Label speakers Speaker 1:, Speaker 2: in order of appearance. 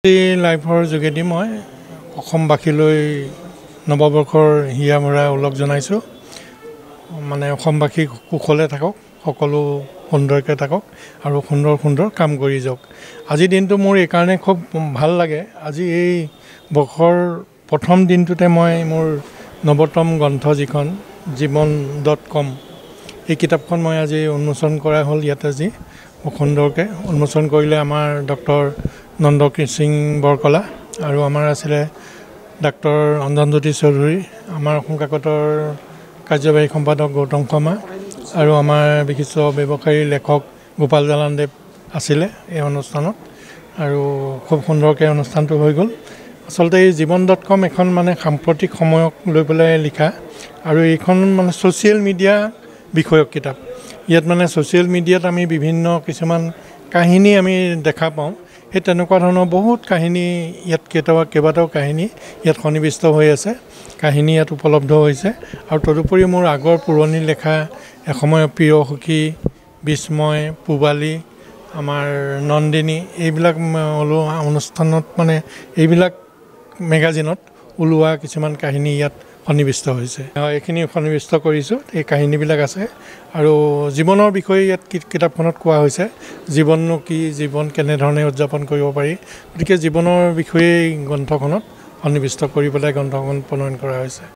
Speaker 1: এই লাইভৰ যোগেদি মই অসমবাসীলৈ নৱবৰ্ষৰ হিয়া ভৰা ওলগ জনাইছোঁ। মানে অসমবাসী কুশলে থাকক, সকলো সুন্দৰকৈ থাকক আৰু সুন্দৰ সুন্দৰ কাম কৰি যাওক। আজিৰ দিনটো মোৰ এইকাৰণে খুব ভাল লাগে। আজি এই বৰ্ষৰ প্ৰথম দিনটোতে মই মোৰ নৱতম গ্ৰন্থ যিখন জীৱন.com এই কিতাপখন মই আজি উন্মোচন কৰা হ'ল। ইয়াতে আজি সুন্দৰকৈ উন্মোচন কৰিলে আমাৰ ডক্টৰ নন্দকিশোৰ সিং বৰকলা আৰু আমাৰ আছিলে ডাক্তৰ অঞ্জনজ্যোতি চৌধুৰী, আমাৰ অসম কাকতৰ কাৰ্যবাহী সম্পাদক গৌতম শৰ্মা আৰু আমাৰ বিশিষ্ট ব্যৱসায়ী লেখক গোপাল জালানদেৱ আছিলে এই অনুষ্ঠানত। আৰু খুব সুন্দৰকৈ অনুষ্ঠানটো হৈ গ'ল। আচলতে এই জীৱন.com এখন মানে সাম্প্ৰতিক সময়ক লৈ পেলাই লিখা আৰু এইখন মানে ছ'চিয়েল মিডিয়া বিষয়ক কিতাপ। ইয়াত মানে ছ'চিয়েল মিডিয়াত আমি বিভিন্ন কিছুমান কাহিনী আমি দেখা পাওঁ। সেই তেনেকুৱা ধৰণৰ বহুত কাহিনী ইয়াত কেইবাটাও কাহিনী ইয়াত সন্নিৱিষ্ট হৈ আছে। কাহিনী ইয়াত উপলব্ধ হৈছে আৰু তদুপৰি মোৰ আগৰ পুৰণি লেখা এসময়ৰ প্ৰিয় সখী, বিস্ময়, পূবালী, আমাৰ নন্দিনী এইবিলাক অনুষ্ঠানত মানে এইবিলাক মেগাজিনত ওলোৱা কিছুমান কাহিনী ইয়াত সন্নিৱিষ্ট হৈছে। এইখিনি সন্নিৱিষ্ট কৰিছোঁ। এই কাহিনীবিলাক আছে আৰু জীৱনৰ বিষয়ে ইয়াত কিতাপখনত কোৱা হৈছে। জীৱননো কি, জীৱন কেনেধৰণে উদযাপন কৰিব পাৰি, গতিকে জীৱনৰ বিষয়ে গ্ৰন্থখনত সন্নিৱিষ্ট কৰি পেলাই গ্ৰন্থখন প্ৰণয়ন কৰা হৈছে।